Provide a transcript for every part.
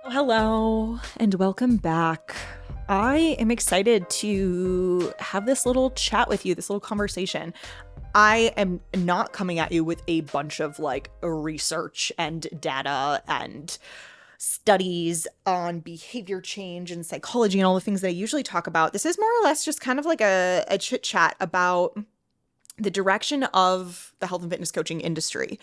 Hello and welcome back. I am excited to have this little chat with you, this little conversation. I am not coming at you with a bunch of like research and data and studies on behavior change and psychology and all the things that I usually talk about. This is more or less just kind of like a chit chat about the direction of the health and fitness coaching industry.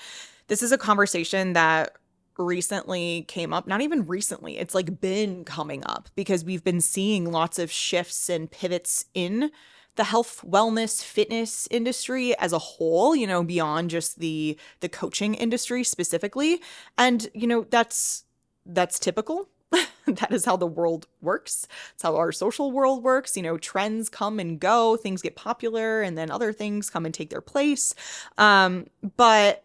This is a conversation that recently came up, not even recently, it's like been coming up because we've been seeing lots of shifts and pivots in the health, wellness, fitness industry as a whole, beyond just the coaching industry specifically. And that's typical. That is how the world works. It's how our social world works. Trends come and go, things get popular, and then other things come and take their place. But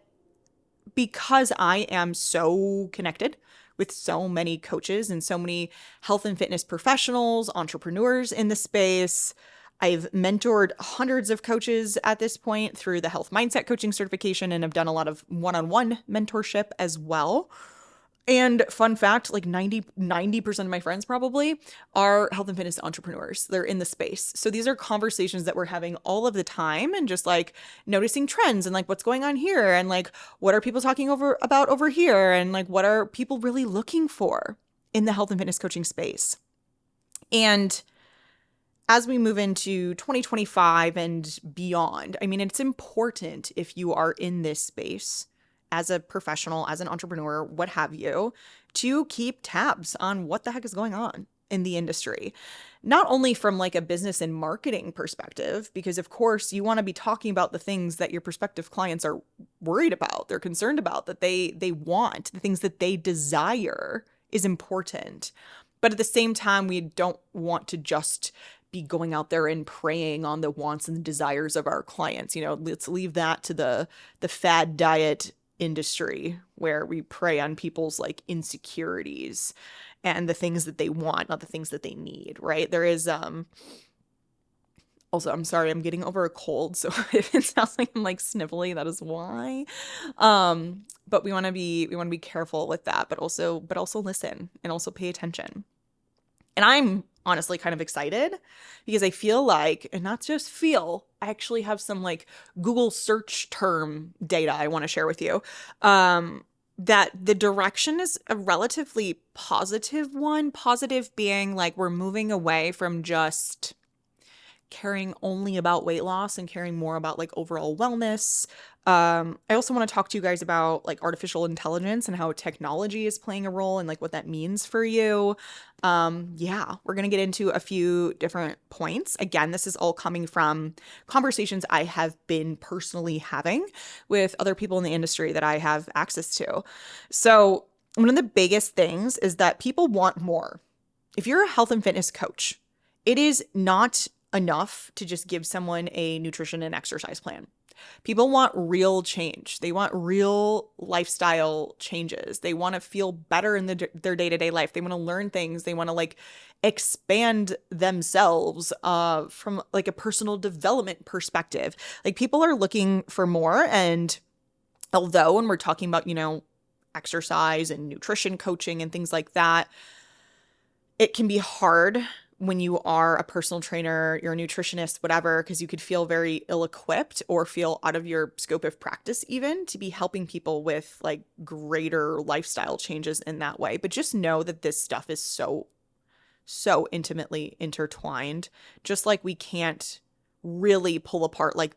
because I am so connected with so many coaches and so many health and fitness professionals, entrepreneurs in the space, I've mentored hundreds of coaches at this point through the health mindset coaching certification, and I've done a lot of one-on-one mentorship as well. And fun fact, like 90% of my friends probably are health and fitness entrepreneurs. They're in the space. So these are conversations that we're having all of the time and just like noticing trends and like what's going on here and like what are people talking about over here and like what are people really looking for in the health and fitness coaching space. And as we move into 2025 and beyond, I mean, it's important if you are in this space as a professional, as an entrepreneur, what have you, to keep tabs on what the heck is going on in the industry. Not only from like a business and marketing perspective, because of course you want to be talking about the things that your prospective clients are worried about, they're concerned about, that they want, the things that they desire is important. But at the same time, we don't want to just be going out there and preying on the wants and desires of our clients. Let's leave that to the fad diet industry where we prey on people's like insecurities and the things that they want, not the things that they need, right? There is also, I'm sorry, I'm getting over a cold, so if it sounds like I'm like sniffly, that is why. But we want to be careful with that, but also listen and also pay attention. And I'm honestly kind of excited because I feel like, and not just feel, I actually have some like Google search term data I want to share with you. That the direction is a relatively positive one. Positive being like we're moving away from just caring only about weight loss and caring more about like overall wellness. I also want to talk to you guys about like artificial intelligence and how technology is playing a role and like what that means for you. Yeah, we're going to get into a few different points. Again, this is all coming from conversations I have been personally having with other people in the industry that I have access to. So, one of the biggest things is that people want more. If you're a health and fitness coach, it is not enough to just give someone a nutrition and exercise plan. People want real change. They want real lifestyle changes. They want to feel better in their day-to-day life. They want to learn things. They want to like expand themselves from like a personal development perspective. Like people are looking for more. And although when we're talking about, exercise and nutrition coaching and things like that, it can be hard when you are a personal trainer, you're a nutritionist, whatever, because you could feel very ill-equipped or feel out of your scope of practice even to be helping people with like greater lifestyle changes in that way. But just know that this stuff is so, so intimately intertwined. Just like we can't really pull apart like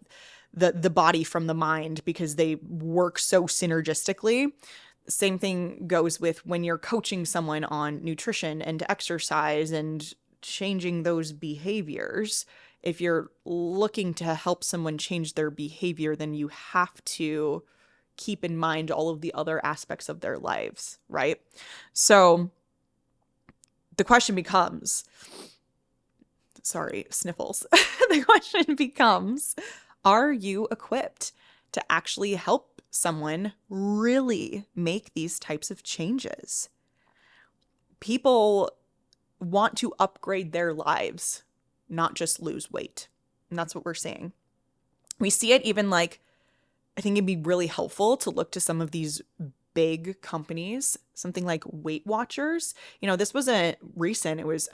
the body from the mind because they work so synergistically. Same thing goes with when you're coaching someone on nutrition and exercise and changing those behaviors. If you're looking to help someone change their behavior, then you have to keep in mind all of the other aspects of their lives, right? So the question becomes, sorry, sniffles. The question becomes, are you equipped to actually help someone really make these types of changes? People want to upgrade their lives, not just lose weight. And that's what we're seeing. We see it even like, I think it'd be really helpful to look to some of these big companies, something like Weight Watchers. This wasn't recent, it was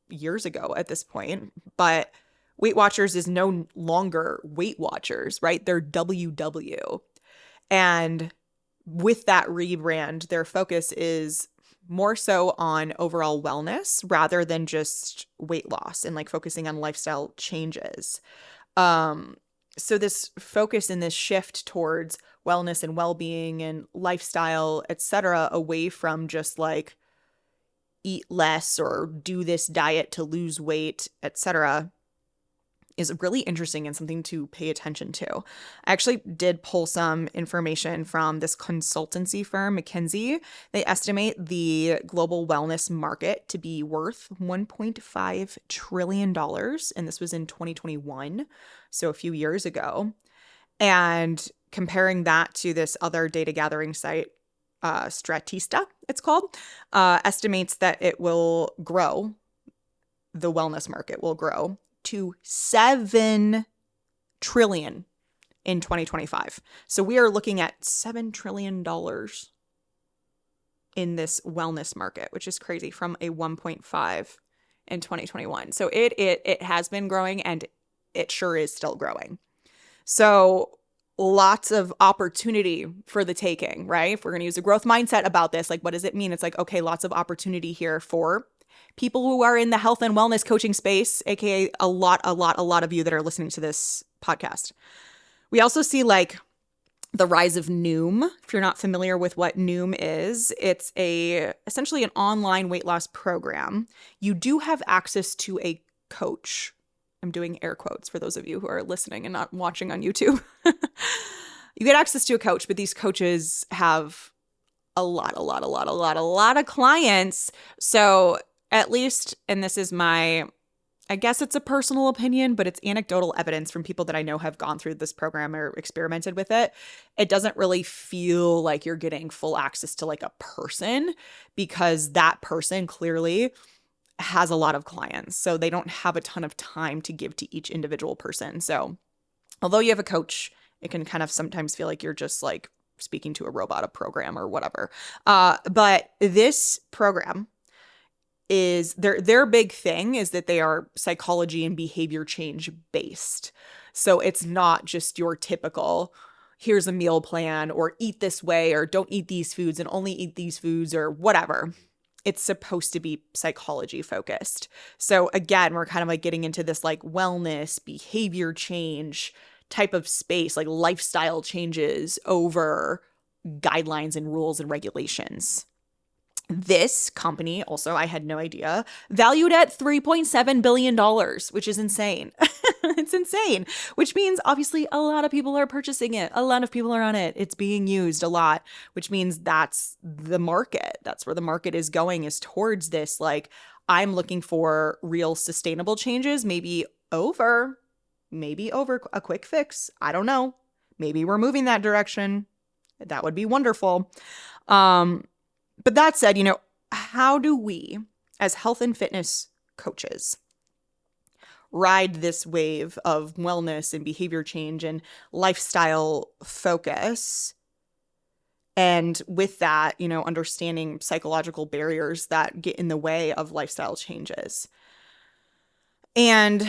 years ago at this point, but Weight Watchers is no longer Weight Watchers, right? They're WW. And with that rebrand, their focus is more so on overall wellness rather than just weight loss and like focusing on lifestyle changes. So this focus and this shift towards wellness and well-being and lifestyle, etc., away from just like eat less or do this diet to lose weight, etc., is really interesting and something to pay attention to. I actually did pull some information from this consultancy firm, McKinsey. They estimate the global wellness market to be worth $1.5 trillion. And this was in 2021, so a few years ago. And comparing that to this other data gathering site, Statista, it's called, estimates that it will grow, the wellness market will grow to $7 trillion in 2025. So we are looking at $7 trillion in this wellness market, which is crazy, from a 1.5 in 2021. So it has been growing, and it sure is still growing. So lots of opportunity for the taking, right? If we're going to use a growth mindset about this, like, what does it mean? It's like, okay, lots of opportunity here for people who are in the health and wellness coaching space, aka a lot of you that are listening to this podcast. We also see like the rise of Noom. If you're not familiar with what Noom is, it's essentially an online weight loss program. You do have access to a coach. I'm doing air quotes for those of you who are listening and not watching on YouTube. You get access to a coach, but these coaches have a lot of clients. So at least, and this is I guess it's a personal opinion, but it's anecdotal evidence from people that I know have gone through this program or experimented with it. It doesn't really feel like you're getting full access to like a person, because that person clearly has a lot of clients. So they don't have a ton of time to give to each individual person. So although you have a coach, it can kind of sometimes feel like you're just like speaking to a robot, a program, or whatever. But this program is their big thing is that they are psychology and behavior change based. So it's not just your typical, here's a meal plan, or eat this way, or don't eat these foods and only eat these foods, or whatever. It's supposed to be psychology focused. So again, we're kind of like getting into this like wellness, behavior change type of space, like lifestyle changes over guidelines and rules and regulations. This company, also, I had no idea, valued at $3.7 billion, which is insane. It's insane, which means obviously a lot of people are purchasing it. A lot of people are on it. It's being used a lot, which means that's the market. That's where the market is going, is towards this. Like, I'm looking for real sustainable changes, maybe over a quick fix. I don't know. Maybe we're moving that direction. That would be wonderful. But that said, how do we as health and fitness coaches ride this wave of wellness and behavior change and lifestyle focus? And with that, understanding psychological barriers that get in the way of lifestyle changes. And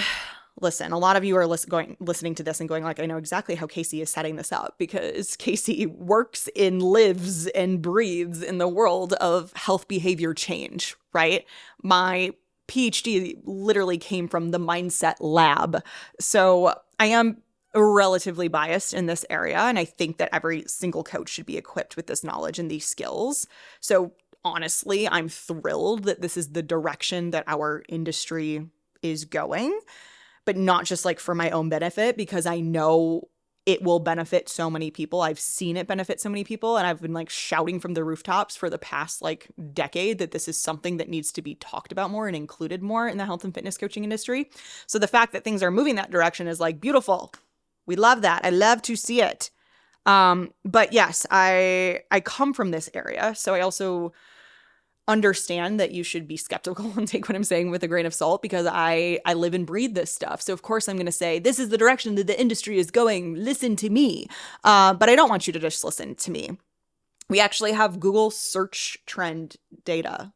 listen, a lot of you are listening to this and going like, I know exactly how Kasey is setting this up, because Kasey works and lives and breathes in the world of health behavior change, right? My PhD literally came from the mindset lab. So I am relatively biased in this area, and I think that every single coach should be equipped with this knowledge and these skills. So honestly, I'm thrilled that this is the direction that our industry is going. But not just like for my own benefit, because I know it will benefit so many people. I've seen it benefit so many people, and I've been like shouting from the rooftops for the past like decade that this is something that needs to be talked about more and included more in the health and fitness coaching industry. So the fact that things are moving that direction is like beautiful. We love that. I love to see it. But yes, I come from this area, so I also understand that you should be skeptical and take what I'm saying with a grain of salt, because I live and breathe this stuff. So of course I'm going to say, this is the direction that the industry is going. Listen to me. But I don't want you to just listen to me. We actually have Google search trend data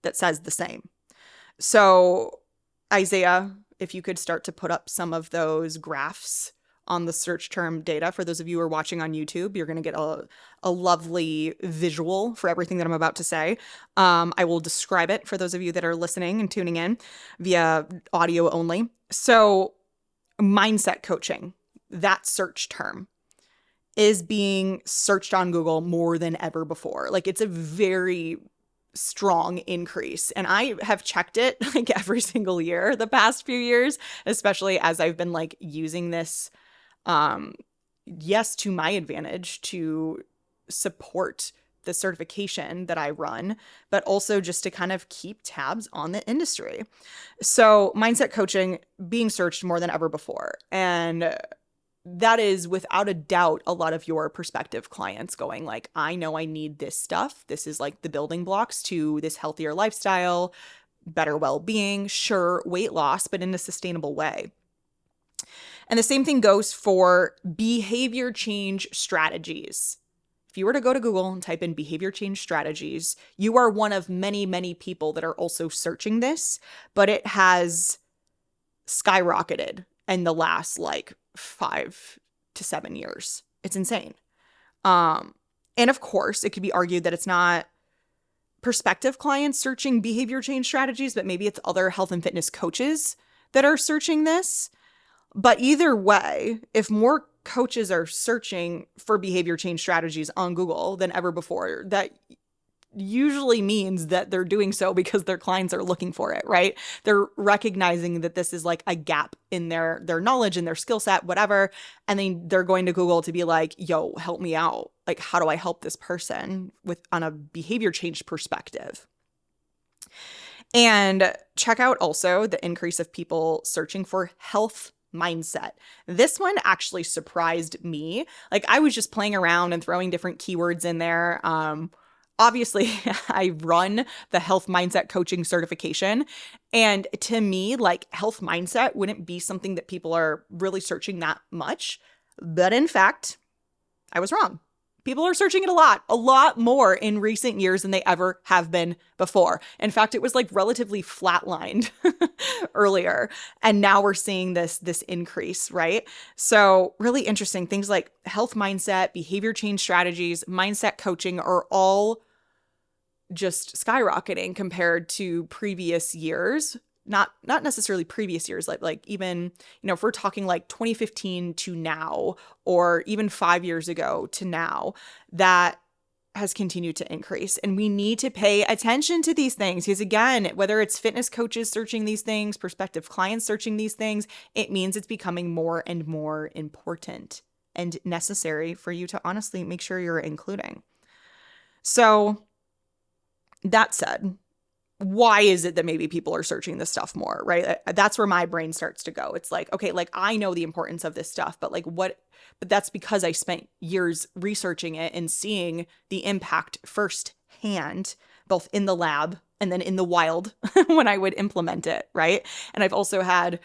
that says the same. So, Isaiah, if you could start to put up some of those graphs on the search term data. For those of you who are watching on YouTube, you're going to get a lovely visual for everything that I'm about to say. I will describe it for those of you that are listening and tuning in via audio only. So, mindset coaching, that search term, is being searched on Google more than ever before. Like, it's a very strong increase. And I have checked it like every single year the past few years, especially as I've been like using this, yes, to my advantage to support the certification that I run, but also just to kind of keep tabs on the industry. So mindset coaching being searched more than ever before. And that is without a doubt a lot of your prospective clients going like, I know I need this stuff. This is like the building blocks to this healthier lifestyle, better well-being, sure, weight loss, but in a sustainable way. And the same thing goes for behavior change strategies. If you were to go to Google and type in behavior change strategies, you are one of many, many people that are also searching this, but it has skyrocketed in the last like 5 to 7 years. It's insane. And of course, it could be argued that it's not prospective clients searching behavior change strategies, but maybe it's other health and fitness coaches that are searching this. But either way, if more coaches are searching for behavior change strategies on Google than ever before, that usually means that they're doing so because their clients are looking for it, right? They're recognizing that this is like a gap in their knowledge and their skill set, whatever. And then they're going to Google to be like, yo, help me out. Like, how do I help this person on a behavior change perspective? And check out also the increase of people searching for health mindset. This one actually surprised me. Like, I was just playing around and throwing different keywords in there. Obviously, I run the health mindset coaching certification. And to me, like, health mindset wouldn't be something that people are really searching that much. But in fact, I was wrong. People are searching it a lot more in recent years than they ever have been before. In fact, it was like relatively flatlined earlier. And now we're seeing this increase, right? So really interesting things like health mindset, behavior change strategies, mindset coaching are all just skyrocketing compared to previous years. Not necessarily previous years, like even, if we're talking like 2015 to now, or even 5 years ago to now, that has continued to increase. And we need to pay attention to these things because, again, whether it's fitness coaches searching these things, prospective clients searching these things, it means it's becoming more and more important and necessary for you to honestly make sure you're including. So that said, why is it that maybe people are searching this stuff more, right? That's where my brain starts to go. It's like, okay, like I know the importance of this stuff, but like but that's because I spent years researching it and seeing the impact firsthand, both in the lab and then in the wild when I would implement it, right? And I've also had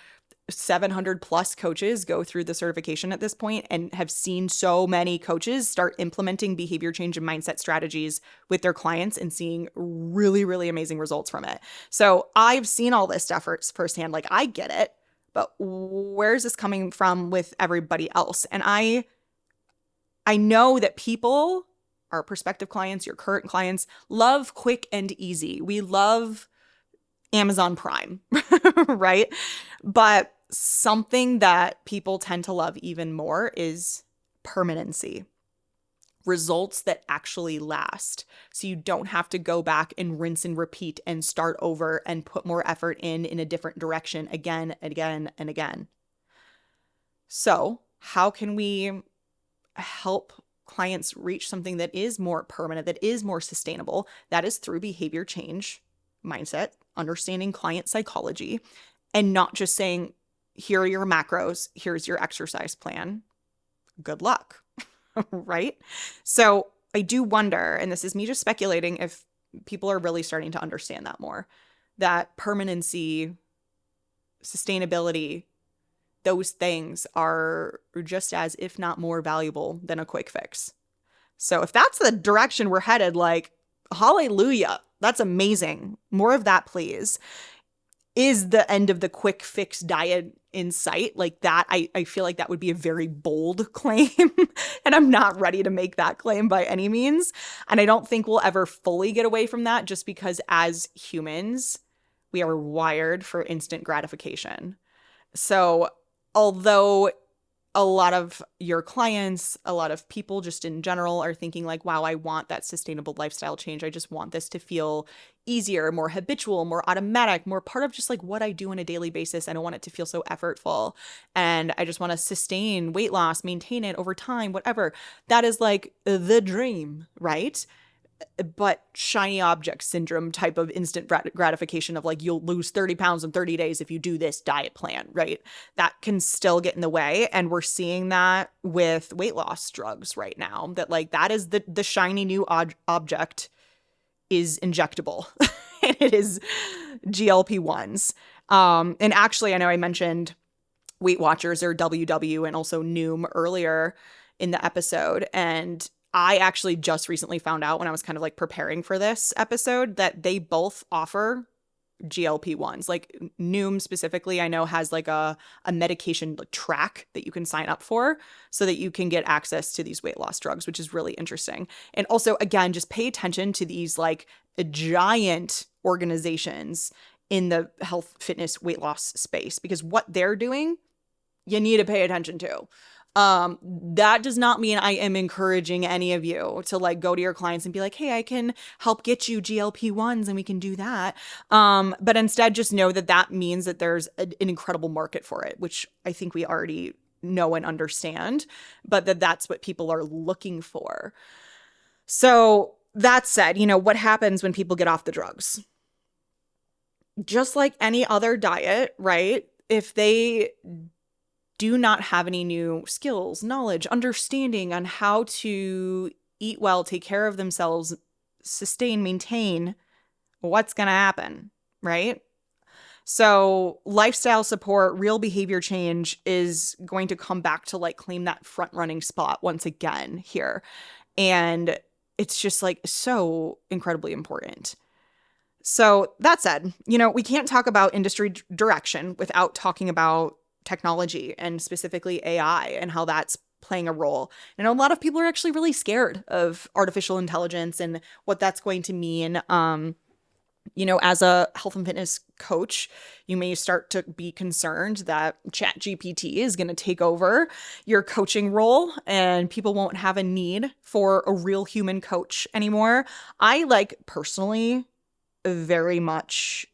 700 plus coaches go through the certification at this point and have seen so many coaches start implementing behavior change and mindset strategies with their clients and seeing really, really amazing results from it. So I've seen all this stuff firsthand. Like, I get it, but where's this coming from with everybody else? And I know that people, our prospective clients, your current clients, love quick and easy. We love Amazon Prime, right? But something that people tend to love even more is permanency. Results that actually last. So you don't have to go back and rinse and repeat and start over and put more effort in a different direction again and again and again. So how can we help clients reach something that is more permanent, that is more sustainable? That is through behavior change, mindset, understanding client psychology, and not just saying, here are your macros, here's your exercise plan. Good luck, right? So I do wonder, and this is me just speculating, if people are really starting to understand that more, that permanency, sustainability, those things are just as, if not more valuable than a quick fix. So if that's the direction we're headed, like, hallelujah, that's amazing. More of that, please. Is the end of the quick fix diet in sight? Like that, I feel like that would be a very bold claim. And I'm not ready to make that claim by any means. And I don't think we'll ever fully get away from that, just because as humans, we are wired for instant gratification. So although a lot of your clients, a lot of people just in general are thinking like, wow, I want that sustainable lifestyle change. I just want this to feel easier, more habitual, more automatic, more part of just like what I do on a daily basis. I don't want it to feel so effortful. And I just want to sustain weight loss, maintain it over time, whatever. That is like the dream, right? But shiny object syndrome type of instant gratification of like, you'll lose 30 pounds in 30 days if you do this diet plan, right? That can still get in the way. And we're seeing that with weight loss drugs right now, that like that is the shiny new object is injectable. And it is GLP-1s. And actually, I know I mentioned Weight Watchers or WW and also Noom earlier in the episode. And I actually just recently found out when I was kind of like preparing for this episode that they both offer GLP-1s. Like Noom specifically, I know has like a medication like track that you can sign up for so that you can get access to these weight loss drugs, which is really interesting. And also, again, just pay attention to these like giant organizations in the health, fitness, weight loss space, because what they're doing, you need to pay attention to. That does not mean I am encouraging any of you to like go to your clients and be like, hey, I can help get you GLP-1s and we can do that. But instead just know that that means that there's an incredible market for it, which I think we already know and understand, but that's what people are looking for. So that said, what happens when people get off the drugs? Just like any other diet, right? If they do not have any new skills, knowledge, understanding on how to eat well, take care of themselves, sustain, maintain, what's going to happen, right? So lifestyle support, real behavior change is going to come back to like claim that front running spot once again here. And it's just like so incredibly important. So that said, we can't talk about industry direction without talking about technology and specifically AI and how that's playing a role. And a lot of people are actually really scared of artificial intelligence and what that's going to mean. As a health and fitness coach, you may start to be concerned that ChatGPT is going to take over your coaching role and people won't have a need for a real human coach anymore. I personally very much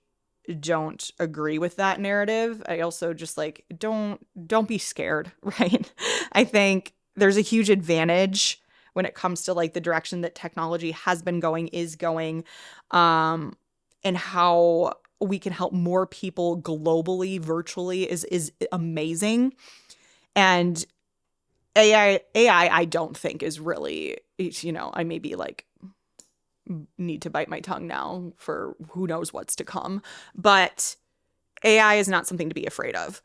don't agree with that narrative. I also just don't be scared, right? I think there's a huge advantage when it comes to the direction that technology has been going, is going, and how we can help more people globally, virtually is amazing. And AI I don't think is really, I may be need to bite my tongue now for who knows what's to come. But AI is not something to be afraid of.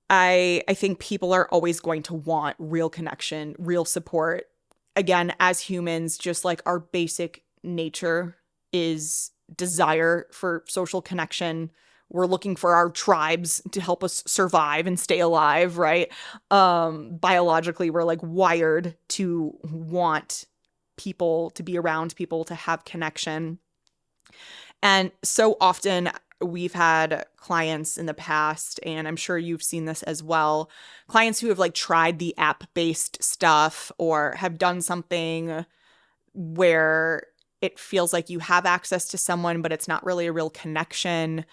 I think people are always going to want real connection, real support. Again, as humans, just like our basic nature is desire for social connection. We're looking for our tribes to help us survive and stay alive, right? Biologically, we're wired to want people to be around people, to have connection. And so often we've had clients in the past, and I'm sure you've seen this as well, clients who have tried the app-based stuff or have done something where it feels like you have access to someone, but it's not really a real connection.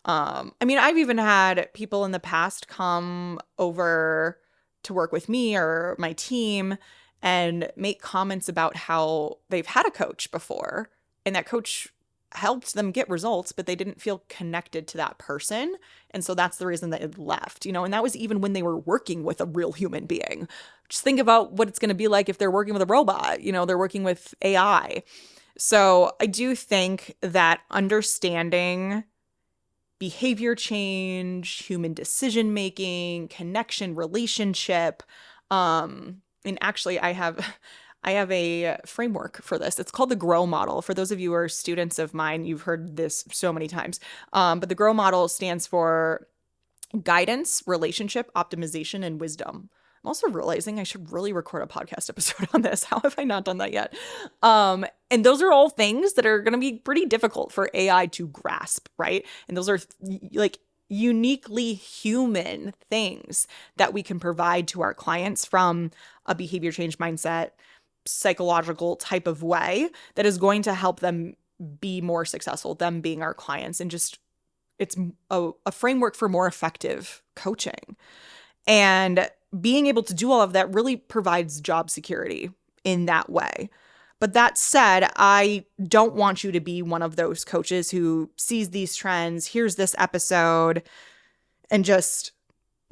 I've even had people in the past come over to work with me or my team and make comments about how they've had a coach before and that coach helped them get results, but they didn't feel connected to that person. And so that's the reason that it left, and that was even when they were working with a real human being. Just think about what it's going to be like if they're working with a robot, they're working with AI. So I do think that understanding behavior change, human decision-making, connection, relationship, and actually, I have I have a framework for this. It's called the GROW model. For those of you who are students of mine, you've heard this so many times. But the GROW model stands for guidance, relationship, optimization, and wisdom. I'm also realizing I should really record a podcast episode on this. How have I not done that yet? And those are all things that are going to be pretty difficult for AI to grasp, right? And those are like uniquely human things that we can provide to our clients from a behavior change mindset, psychological type of way that is going to help them be more successful, them being our clients, and just it's a framework for more effective coaching. And being able to do all of that really provides job security in that way. But that said, I don't want you to be one of those coaches who sees these trends, hears this episode, and just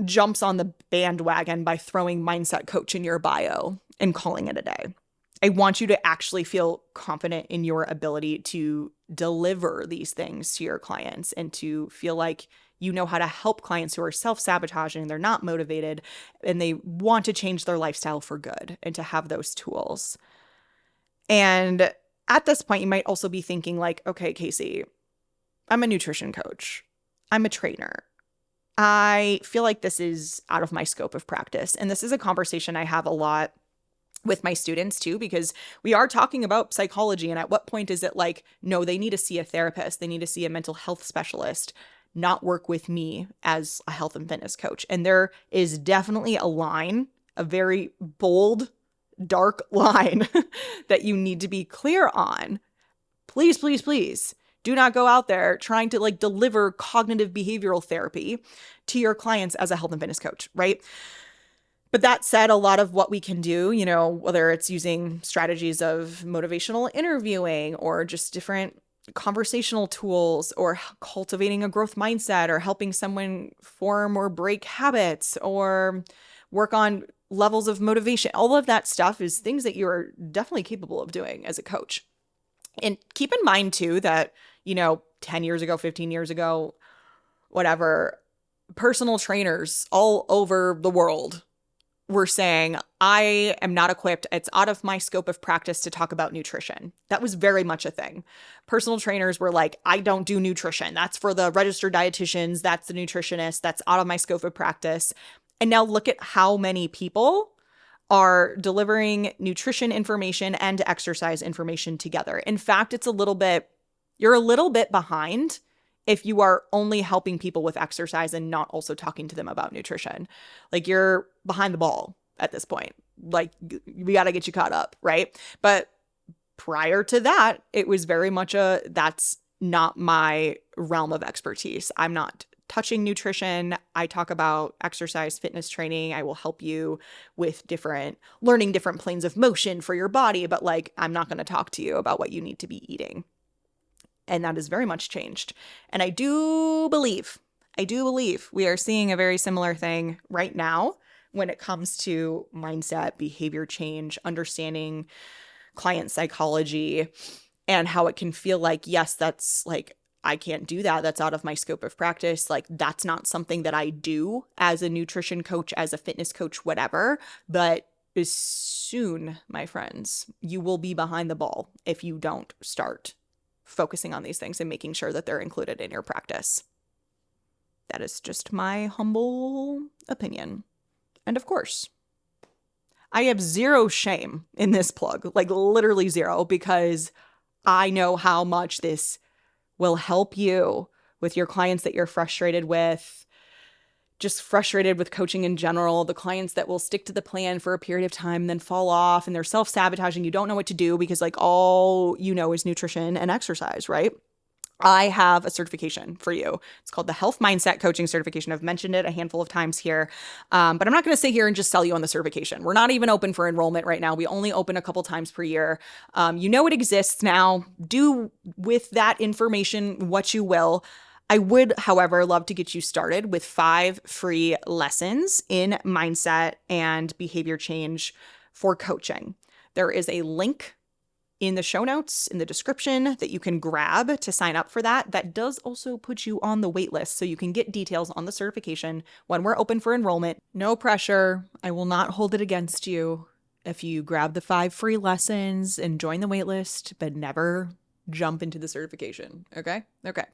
jumps on the bandwagon by throwing mindset coach in your bio and calling it a day. I want you to actually feel confident in your ability to deliver these things to your clients and to feel like you know how to help clients who are self-sabotaging, they're not motivated, and they want to change their lifestyle for good, and to have those tools. And at this point, you might also be thinking like, okay, Kasey, I'm a nutrition coach. I'm a trainer. I feel like this is out of my scope of practice. And this is a conversation I have a lot with my students too, because we are talking about psychology. And at what point is it like, no, they need to see a therapist. They need to see a mental health specialist, not work with me as a health and fitness coach. And there is definitely a line, a very bold, dark line that you need to be clear on. Please, please, please do not go out there trying to like deliver cognitive behavioral therapy to your clients as a health and fitness coach, right? But that said, a lot of what we can do, you know, whether it's using strategies of motivational interviewing or just different conversational tools or cultivating a growth mindset or helping someone form or break habits or work on levels of motivation, all of that stuff is things that you're definitely capable of doing as a coach. And keep in mind too that, you know, 10 years ago, 15 years ago, whatever, personal trainers all over the world were saying, I am not equipped. It's out of my scope of practice to talk about nutrition. That was very much a thing. Personal trainers were like, I don't do nutrition. That's for the registered dietitians. That's the nutritionist. That's out of my scope of practice. And now look at how many people are delivering nutrition information and exercise information together. In fact, you're a little bit behind if you are only helping people with exercise and not also talking to them about nutrition. Like you're behind the ball at this point. Like we got to get you caught up, right? But prior to that, it was very much that's not my realm of expertise. I'm not touching nutrition. I talk about exercise, fitness training. I will help you with learning different planes of motion for your body, but like I'm not going to talk to you about what you need to be eating. And that has very much changed. And I do believe we are seeing a very similar thing right now when it comes to mindset, behavior change, understanding client psychology, and how it can feel like, yes, that's like, I can't do that. That's out of my scope of practice. Like that's not something that I do as a nutrition coach, as a fitness coach, whatever. But as soon, my friends, you will be behind the ball if you don't start focusing on these things and making sure that they're included in your practice. That is just my humble opinion. And of course, I have zero shame in this plug, like literally zero, because I know how much this will help you with your clients that you're frustrated with, just frustrated with coaching in general, the clients that will stick to the plan for a period of time and then fall off and they're self-sabotaging. You don't know what to do because like all you know is nutrition and exercise, right? I have a certification for you. It's called the Health Mindset Coaching Certification. I've mentioned it a handful of times here, but I'm not going to sit here and just sell you on the certification. We're not even open for enrollment right now. We only open a couple times per year. You know it exists now. Do with that information what you will. I would, however, love to get you started with 5 free lessons in mindset and behavior change for coaching. There is a link in the show notes, in the description, that you can grab to sign up for that. That does also put you on the wait list, so you can get details on the certification when we're open for enrollment. No pressure. I will not hold it against you. if you grab the 5 free lessons and join the waitlist, but never jump into the certification. Okay? Okay.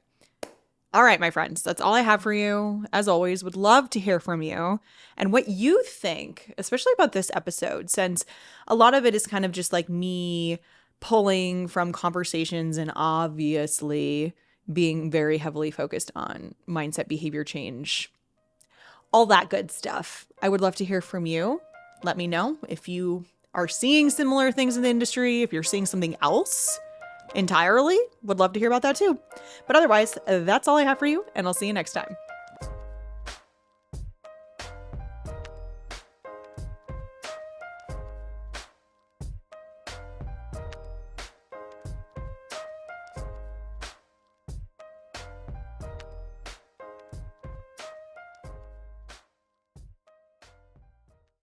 All right, my friends, that's all I have for you. As always, would love to hear from you and what you think, especially about this episode, since a lot of it is kind of just like me pulling from conversations and obviously being very heavily focused on mindset, behavior change, all that good stuff. I would love to hear from you. Let me know if you are seeing similar things in the industry, if you're seeing something else entirely. Would love to hear about that too. But otherwise, that's all I have for you, and I'll see you next time.